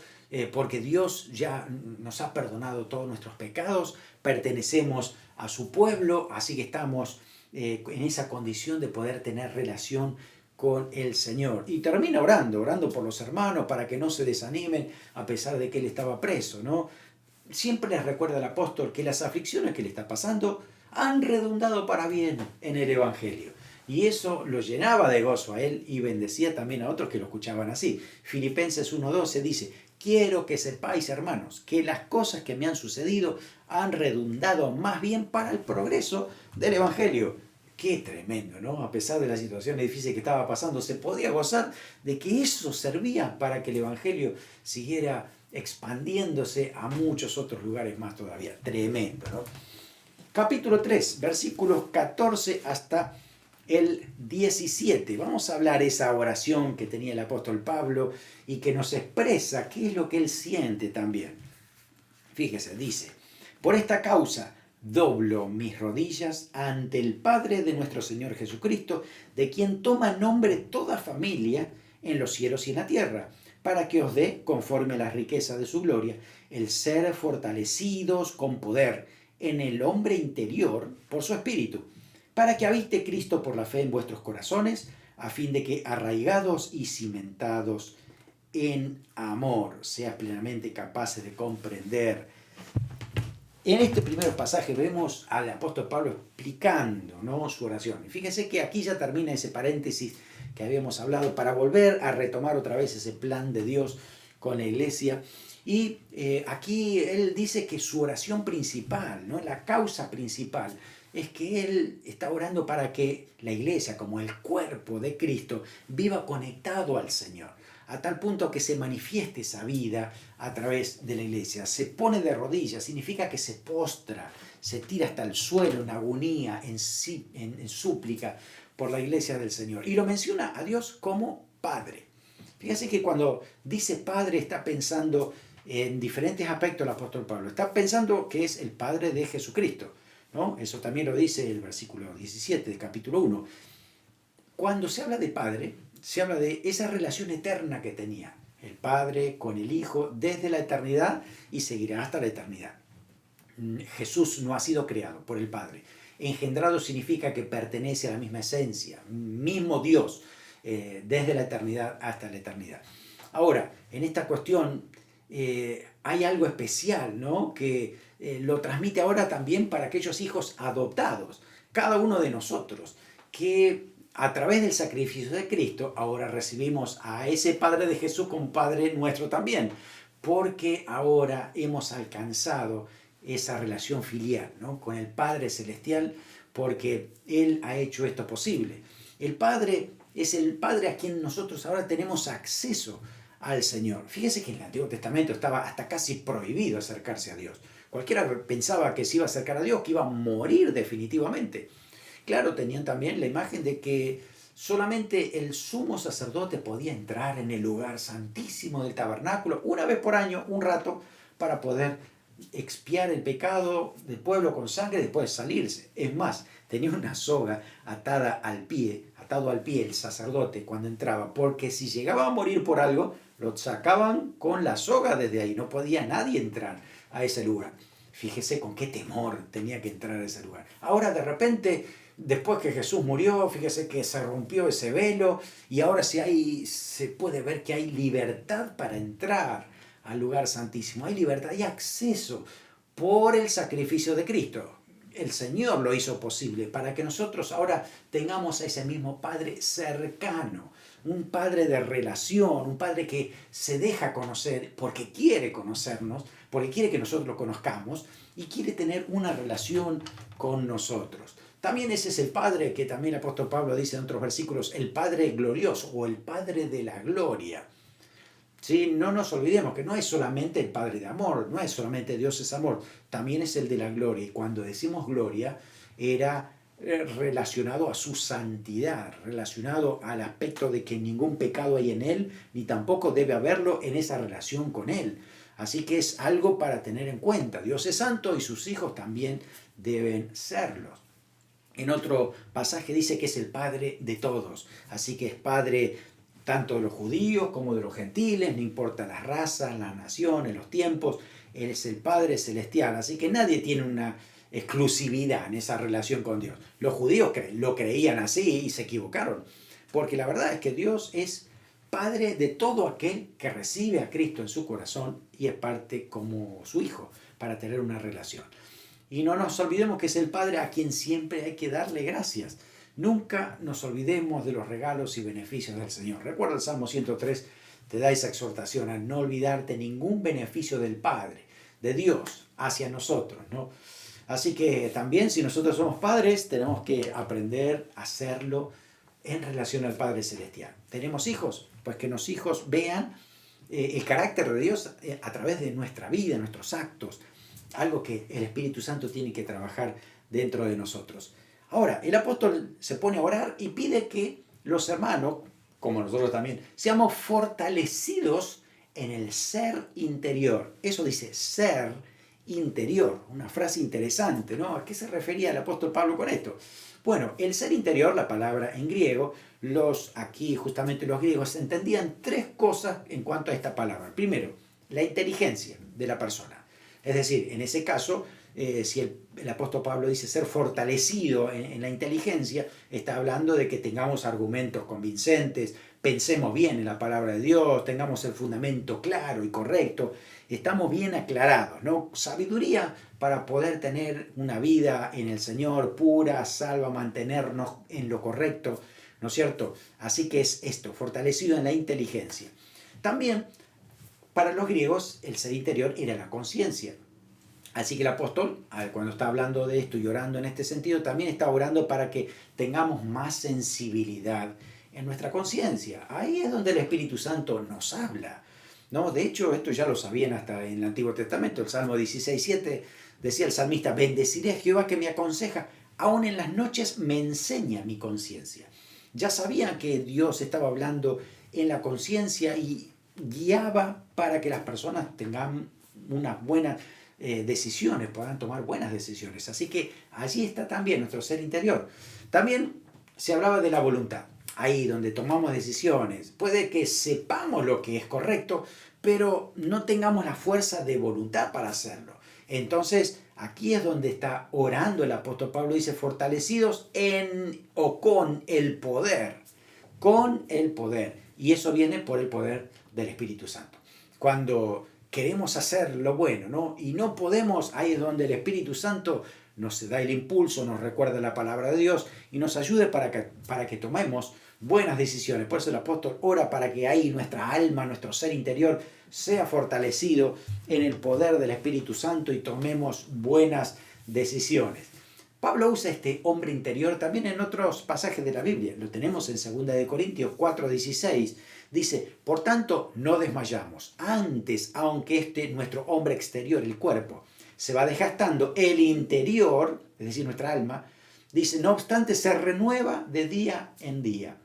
porque Dios ya nos ha perdonado todos nuestros pecados, pertenecemos a su pueblo, así que estamos en esa condición de poder tener relación con el Señor. Y termina orando por los hermanos para que no se desanimen a pesar de que él estaba preso, ¿no? Siempre les recuerda el apóstol que las aflicciones que le está pasando han redundado para bien en el Evangelio. Y eso lo llenaba de gozo a él y bendecía también a otros que lo escuchaban así. Filipenses 1:12 dice, quiero que sepáis, hermanos, que las cosas que me han sucedido han redundado más bien para el progreso del Evangelio. Qué tremendo, ¿no? A pesar de la situación difícil que estaba pasando, se podía gozar de que eso servía para que el Evangelio siguiera expandiéndose a muchos otros lugares más todavía. Tremendo, ¿no? Capítulo 3, versículos 14 hasta el 17. Vamos a hablar esa oración que tenía el apóstol Pablo y que nos expresa qué es lo que él siente también. Fíjese, dice, por esta causa doblo mis rodillas ante el Padre de nuestro Señor Jesucristo, de quien toma nombre toda familia en los cielos y en la tierra, para que os dé, conforme a la riqueza de su gloria, el ser fortalecidos con poder en el hombre interior por su espíritu, para que habite Cristo por la fe en vuestros corazones, a fin de que arraigados y cimentados en amor, seas plenamente capaces de comprender. En este primer pasaje vemos al apóstol Pablo explicando, ¿no?, su oración. Y fíjense que aquí ya termina ese paréntesis que habíamos hablado para volver a retomar otra vez ese plan de Dios con la iglesia. Y aquí él dice que su oración principal, ¿no?, la causa principal, es que él está orando para que la iglesia, como el cuerpo de Cristo, viva conectado al Señor, a tal punto que se manifieste esa vida a través de la iglesia. Se pone de rodillas, significa que se postra, se tira hasta el suelo en agonía, en súplica por la iglesia del Señor. Y lo menciona a Dios como Padre. Fíjense que cuando dice Padre está pensando en diferentes aspectos el apóstol Pablo. Está pensando que es el Padre de Jesucristo, ¿no? Eso también lo dice el versículo 17 del capítulo 1. Cuando se habla de Padre, se habla de esa relación eterna que tenía el Padre con el Hijo desde la eternidad y seguirá hasta la eternidad. Jesús no ha sido creado por el Padre. Engendrado significa que pertenece a la misma esencia, mismo Dios, desde la eternidad hasta la eternidad. Ahora, en esta cuestión hay algo especial, ¿no?, que lo transmite ahora también para aquellos hijos adoptados, cada uno de nosotros, que a través del sacrificio de Cristo ahora recibimos a ese Padre de Jesús como Padre nuestro también, porque ahora hemos alcanzado esa relación filial, ¿no?, con el Padre Celestial, porque Él ha hecho esto posible. El Padre es el Padre a quien nosotros ahora tenemos acceso al Señor. Fíjese que en el Antiguo Testamento estaba hasta casi prohibido acercarse a Dios. Cualquiera pensaba que se iba a acercar a Dios, que iba a morir definitivamente. Claro, tenían también la imagen de que solamente el sumo sacerdote podía entrar en el lugar santísimo del tabernáculo una vez por año, un rato, para poder expiar el pecado del pueblo con sangre y después salirse. Es más, tenía una soga atado al pie el sacerdote cuando entraba, porque si llegaba a morir por algo, lo sacaban con la soga desde ahí, no podía nadie entrar a ese lugar. Fíjese con qué temor tenía que entrar a ese lugar. Ahora de repente, después que Jesús murió, fíjese que se rompió ese velo y ahora se puede ver que hay libertad para entrar al lugar santísimo. Hay libertad, hay acceso por el sacrificio de Cristo. El Señor lo hizo posible para que nosotros ahora tengamos a ese mismo Padre cercano, un Padre de relación, un Padre que se deja conocer porque quiere conocernos, porque quiere que nosotros lo conozcamos y quiere tener una relación con nosotros. También ese es el Padre que también el apóstol Pablo dice en otros versículos, el Padre glorioso o el Padre de la gloria. ¿Sí? No nos olvidemos que no es solamente el Padre de amor, no es solamente Dios es amor, también es el de la gloria. Y cuando decimos gloria, era relacionado a su santidad, relacionado al aspecto de que ningún pecado hay en Él, ni tampoco debe haberlo en esa relación con Él. Así que es algo para tener en cuenta. Dios es santo y sus hijos también deben serlo. En otro pasaje dice que es el Padre de todos, así que es Padre tanto de los judíos como de los gentiles, no importa las razas, las naciones, los tiempos, Él es el Padre celestial, así que nadie tiene una exclusividad en esa relación con Dios. Los judíos lo creían así y se equivocaron, porque la verdad es que Dios es Padre de todo aquel que recibe a Cristo en su corazón y es parte como su hijo para tener una relación. Y no nos olvidemos que es el Padre a quien siempre hay que darle gracias. Nunca nos olvidemos de los regalos y beneficios del Señor. Recuerda el Salmo 103, te da esa exhortación a no olvidarte ningún beneficio del Padre, de Dios, hacia nosotros, ¿no? Así que también si nosotros somos padres, tenemos que aprender a hacerlo en relación al Padre Celestial. ¿Tenemos hijos? Pues que los hijos vean el carácter de Dios a través de nuestra vida, nuestros actos, algo que el Espíritu Santo tiene que trabajar dentro de nosotros. Ahora, el apóstol se pone a orar y pide que los hermanos, como nosotros también, seamos fortalecidos en el ser interior. Eso dice ser interior, una frase interesante, ¿no? ¿A qué se refería el apóstol Pablo con esto? Bueno, el ser interior, la palabra en griego, aquí justamente los griegos entendían tres cosas en cuanto a esta palabra. Primero, la inteligencia de la persona. Es decir, en ese caso, si el apóstol Pablo dice ser fortalecido en la inteligencia, está hablando de que tengamos argumentos convincentes, pensemos bien en la palabra de Dios, tengamos el fundamento claro y correcto, estamos bien aclarados, ¿no? Sabiduría para poder tener una vida en el Señor pura, salva, mantenernos en lo correcto, ¿no es cierto? Así que es esto, fortalecido en la inteligencia. También, para los griegos, el ser interior era la conciencia. Así que el apóstol, cuando está hablando de esto y orando en este sentido, también está orando para que tengamos más sensibilidad en nuestra conciencia. Ahí es donde el Espíritu Santo nos habla, ¿no? De hecho, esto ya lo sabían hasta en el Antiguo Testamento. El Salmo 16:7 decía el salmista: bendeciré a Jehová que me aconseja, aún en las noches me enseña mi conciencia. Ya sabían que Dios estaba hablando en la conciencia y guiaba para que las personas tengan unas buenas decisiones, puedan tomar buenas decisiones. Así que allí está también nuestro ser interior. También se hablaba de la voluntad, ahí donde tomamos decisiones. Puede que sepamos lo que es correcto, pero no tengamos la fuerza de voluntad para hacerlo. Entonces, aquí es donde está orando el apóstol Pablo, dice: fortalecidos en o con el poder. Con el poder. Y eso viene por el poder del Espíritu Santo. Cuando queremos hacer lo bueno, ¿no? Y no podemos, ahí es donde el Espíritu Santo nos da el impulso, nos recuerda la palabra de Dios y nos ayude para que tomemos buenas decisiones. Por eso el apóstol ora para que ahí nuestra alma, nuestro ser interior sea fortalecido en el poder del Espíritu Santo y tomemos buenas decisiones. Pablo usa este hombre interior también en otros pasajes de la Biblia. Lo tenemos en 2 Corintios 4:16. Dice: por tanto, no desmayamos. Antes, aunque nuestro hombre exterior, el cuerpo, se va desgastando, el interior, es decir, nuestra alma, dice, no obstante, se renueva de día en día.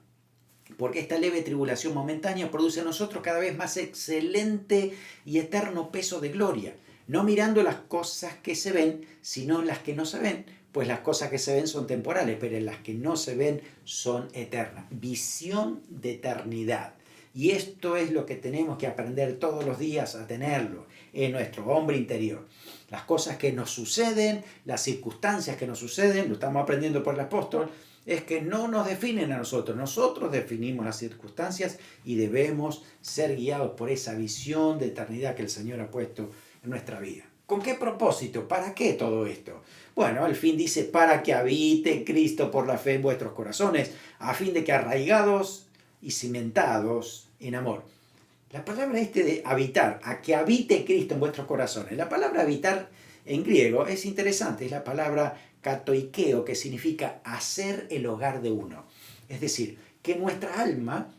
Porque esta leve tribulación momentánea produce en nosotros cada vez más excelente y eterno peso de gloria, no mirando las cosas que se ven, sino las que no se ven, pues las cosas que se ven son temporales, pero las que no se ven son eternas. Visión de eternidad. Y esto es lo que tenemos que aprender todos los días a tenerlo en nuestro hombre interior. Las cosas que nos suceden, las circunstancias que nos suceden, lo estamos aprendiendo por el apóstol, es que no nos definen a nosotros. Nosotros definimos las circunstancias y debemos ser guiados por esa visión de eternidad que el Señor ha puesto en nuestra vida. ¿Con qué propósito? ¿Para qué todo esto? Bueno, al fin dice: para que habite Cristo por la fe en vuestros corazones, a fin de que arraigados y cimentados en amor. La palabra de habitar, a que habite Cristo en vuestros corazones. La palabra habitar en griego es interesante, es la palabra katoikeo, que significa hacer el hogar de uno. Es decir, que nuestra alma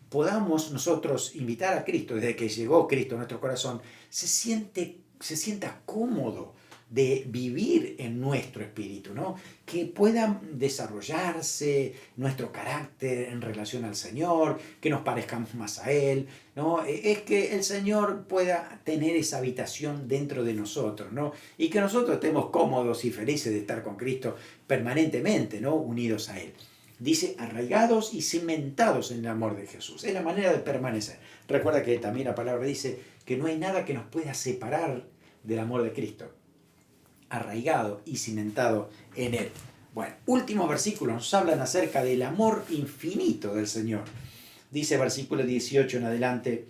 podamos nosotros invitar a Cristo, desde que llegó Cristo a nuestro corazón, se sienta cómodo de vivir en nuestro espíritu, ¿no? Que pueda desarrollarse nuestro carácter en relación al Señor, que nos parezcamos más a Él, ¿no? Es que el Señor pueda tener esa habitación dentro de nosotros, ¿no? Y que nosotros estemos cómodos y felices de estar con Cristo permanentemente, ¿no? Unidos a Él. Dice: arraigados y cimentados en el amor de Jesús. Es la manera de permanecer. Recuerda que también la palabra dice que no hay nada que nos pueda separar del amor de Cristo. Arraigado y cimentado en Él. Bueno, últimos versículos nos hablan acerca del amor infinito del Señor. Dice versículo 18 en adelante,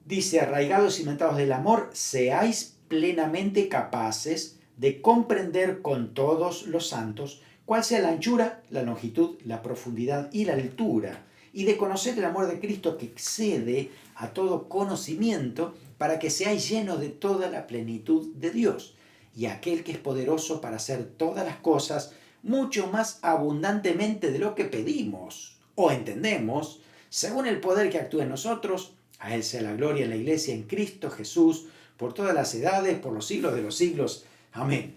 dice: arraigados y cimentados del amor, seáis plenamente capaces de comprender con todos los santos cuál sea la anchura, la longitud, la profundidad y la altura, y de conocer el amor de Cristo que excede a todo conocimiento, para que seáis llenos de toda la plenitud de Dios. Y aquel que es poderoso para hacer todas las cosas mucho más abundantemente de lo que pedimos o entendemos, según el poder que actúa en nosotros, a Él sea la gloria en la Iglesia, en Cristo Jesús, por todas las edades, por los siglos de los siglos. Amén.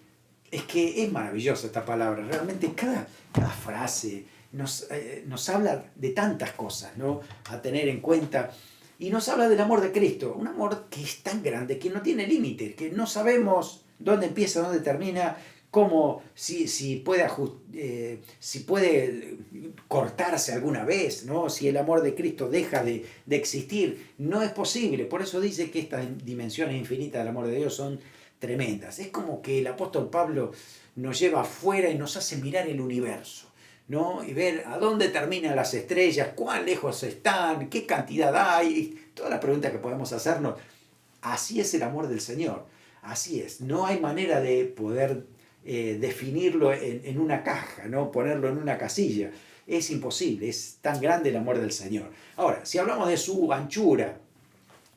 Es que es maravillosa esta palabra. Realmente cada frase nos habla de tantas cosas, ¿no? A tener en cuenta. Y nos habla del amor de Cristo. Un amor que es tan grande, que no tiene límites, que no sabemos dónde empieza, dónde termina, cómo, si puede cortarse alguna vez, ¿no? Si el amor de Cristo deja de existir. No es posible. Por eso dice que estas dimensiones infinitas del amor de Dios son tremendas. Es como que el apóstol Pablo nos lleva afuera y nos hace mirar el universo, ¿no? Y ver a dónde terminan las estrellas, cuán lejos están, qué cantidad hay, toda la pregunta que podemos hacernos. Así es el amor del Señor, así es. No hay manera de poder definirlo en una caja, ¿no? Ponerlo en una casilla. Es imposible, es tan grande el amor del Señor. Ahora, si hablamos de su anchura,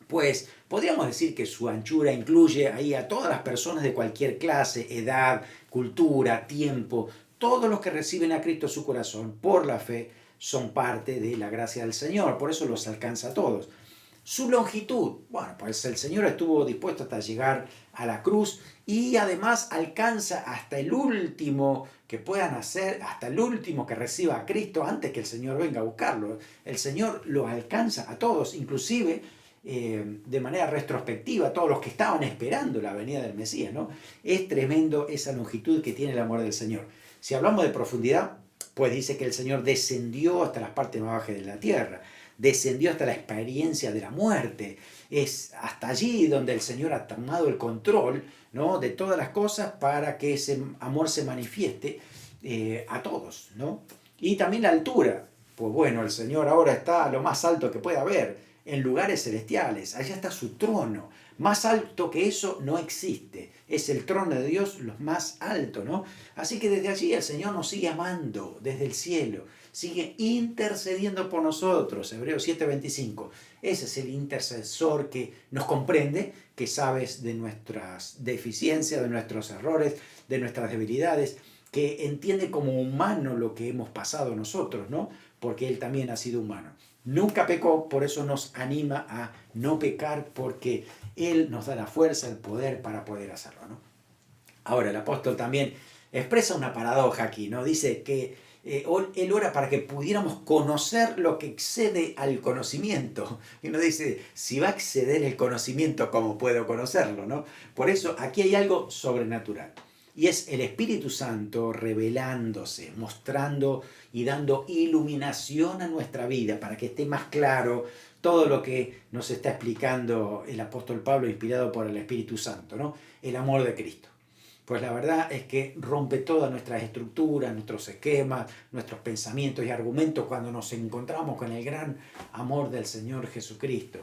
pues podríamos decir que su anchura incluye ahí a todas las personas de cualquier clase, edad, cultura, tiempo. Todos los que reciben a Cristo en su corazón por la fe son parte de la gracia del Señor, por eso los alcanza a todos. Su longitud, bueno, pues el Señor estuvo dispuesto hasta llegar a la cruz y además alcanza hasta el último que puedan hacer, hasta el último que reciba a Cristo antes que el Señor venga a buscarlo. El Señor lo alcanza a todos, inclusive de manera retrospectiva, a todos los que estaban esperando la venida del Mesías, ¿no? Es tremendo esa longitud que tiene el amor del Señor. Si hablamos de profundidad, pues dice que el Señor descendió hasta las partes más bajas de la tierra, descendió hasta la experiencia de la muerte. Es hasta allí donde el Señor ha tomado el control, ¿no?, de todas las cosas para que ese amor se manifieste a todos, ¿no? Y también la altura. Pues bueno, el Señor ahora está a lo más alto que puede haber, en lugares celestiales. Allá está su trono. Más alto que eso no existe. Es el trono de Dios lo más alto, ¿no? Así que desde allí el Señor nos sigue amando desde el cielo. Sigue intercediendo por nosotros. Hebreos 7:25. Ese es el intercesor que nos comprende, que sabes de nuestras deficiencias, de nuestros errores, de nuestras debilidades, que entiende como humano lo que hemos pasado nosotros, ¿no? Porque Él también ha sido humano. Nunca pecó, por eso nos anima a no pecar, porque Él nos da la fuerza, el poder para poder hacerlo, ¿no? Ahora, el apóstol también expresa una paradoja aquí, ¿no? Dice que Él ora para que pudiéramos conocer lo que excede al conocimiento. Y uno dice, si va a exceder el conocimiento, ¿cómo puedo conocerlo, no? Por eso aquí hay algo sobrenatural. Y es el Espíritu Santo revelándose, mostrando y dando iluminación a nuestra vida para que esté más claro todo lo que nos está explicando el apóstol Pablo, inspirado por el Espíritu Santo, ¿no? El amor de Cristo. Pues la verdad es que rompe todas nuestras estructuras, nuestros esquemas, nuestros pensamientos y argumentos cuando nos encontramos con el gran amor del Señor Jesucristo,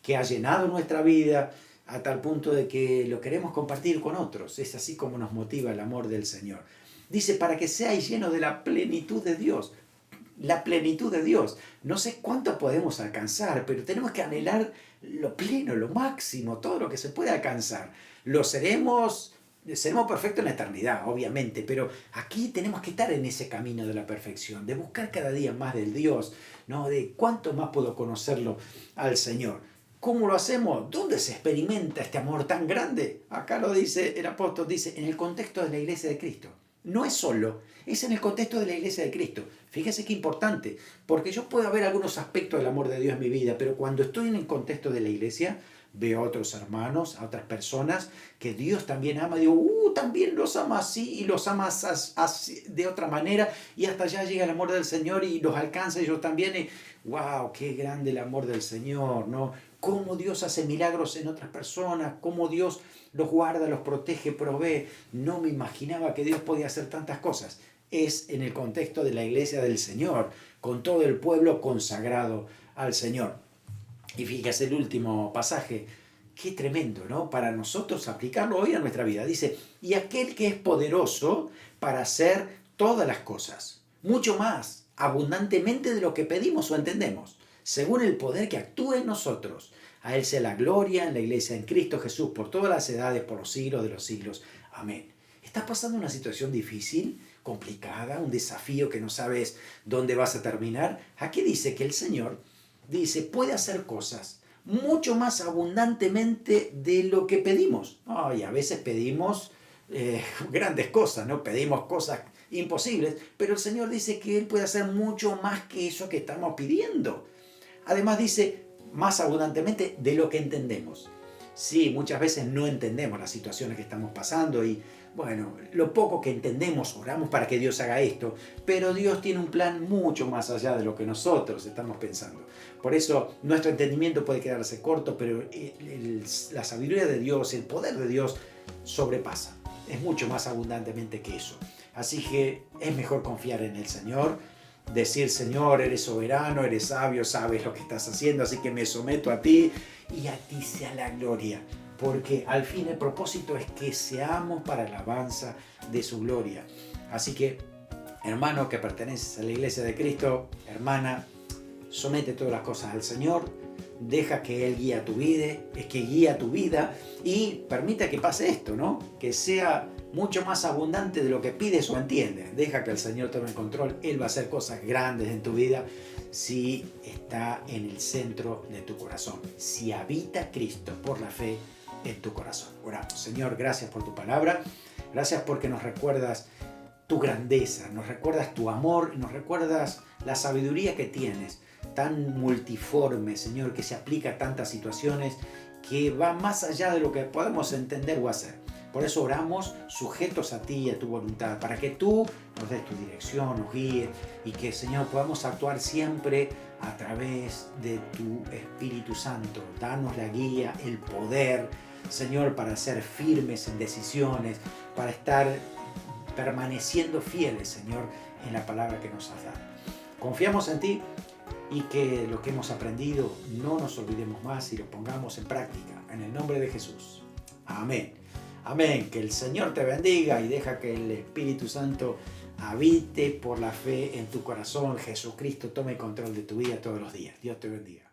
que ha llenado nuestra vida a tal punto de que lo queremos compartir con otros. Es así como nos motiva el amor del Señor. Dice, para que seáis llenos de la plenitud de Dios. La plenitud de Dios. No sé cuánto podemos alcanzar, pero tenemos que anhelar lo pleno, lo máximo, todo lo que se puede alcanzar. Lo seremos perfectos en la eternidad, obviamente, pero aquí tenemos que estar en ese camino de la perfección, de buscar cada día más del Dios, ¿no? De cuánto más puedo conocerlo al Señor. ¿Cómo lo hacemos? ¿Dónde se experimenta este amor tan grande? Acá lo dice el apóstol, dice, en el contexto de la iglesia de Cristo. No es solo, es en el contexto de la iglesia de Cristo. Fíjese qué importante, porque yo puedo ver algunos aspectos del amor de Dios en mi vida, pero cuando estoy en el contexto de la iglesia, veo a otros hermanos, a otras personas que Dios también ama. Digo, también los ama así y los ama así, de otra manera, y hasta allá llega el amor del Señor y los alcanza ellos también. Y, ¡wow! ¡Qué grande el amor del Señor!, ¿no? Cómo Dios hace milagros en otras personas, cómo Dios los guarda, los protege, provee. No me imaginaba que Dios podía hacer tantas cosas. Es en el contexto de la iglesia del Señor, con todo el pueblo consagrado al Señor. Y fíjese el último pasaje, qué tremendo, ¿no? Para nosotros aplicarlo hoy a nuestra vida. Dice, y aquel que es poderoso para hacer todas las cosas, mucho más, abundantemente de lo que pedimos o entendemos, según el poder que actúa en nosotros. A Él sea la gloria en la iglesia, en Cristo Jesús, por todas las edades, por los siglos de los siglos. Amén. ¿Estás pasando una situación difícil, complicada, un desafío que no sabes dónde vas a terminar? Aquí dice que el Señor, dice, puede hacer cosas mucho más abundantemente de lo que pedimos. Y a veces pedimos grandes cosas, ¿no? Pedimos cosas imposibles, pero el Señor dice que Él puede hacer mucho más que eso que estamos pidiendo. Además dice, más abundantemente de lo que entendemos. Sí, muchas veces no entendemos las situaciones que estamos pasando y, bueno, lo poco que entendemos, oramos para que Dios haga esto, pero Dios tiene un plan mucho más allá de lo que nosotros estamos pensando. Por eso nuestro entendimiento puede quedarse corto, pero la sabiduría de Dios, el poder de Dios, sobrepasa. Es mucho más abundantemente que eso. Así que es mejor confiar en el Señor, decir, Señor, eres soberano, eres sabio, sabes lo que estás haciendo, así que me someto a ti y a ti sea la gloria. Porque al fin el propósito es que seamos para alabanza de su gloria. Así que, hermano que perteneces a la Iglesia de Cristo, hermana, somete todas las cosas al Señor, deja que Él guíe tu vida, guía tu vida y permita que pase esto, ¿no? Que sea mucho más abundante de lo que pides o entiendes. Deja que el Señor tome el control. Él va a hacer cosas grandes en tu vida si está en el centro de tu corazón. Si habita Cristo por la fe en tu corazón. Oramos. Señor, gracias por tu palabra. Gracias porque nos recuerdas tu grandeza, nos recuerdas tu amor, nos recuerdas la sabiduría que tienes, tan multiforme, Señor, que se aplica a tantas situaciones, que va más allá de lo que podemos entender o hacer. Por eso oramos sujetos a ti y a tu voluntad, para que tú nos des tu dirección, nos guíes y que, Señor, podamos actuar siempre a través de tu Espíritu Santo. Danos la guía, el poder, Señor, para ser firmes en decisiones, para estar permaneciendo fieles, Señor, en la palabra que nos has dado. Confiamos en ti y que lo que hemos aprendido no nos olvidemos más y lo pongamos en práctica. En el nombre de Jesús. Amén. Amén. Que el Señor te bendiga y deja que el Espíritu Santo habite por la fe en tu corazón. Jesucristo tome control de tu vida todos los días. Dios te bendiga.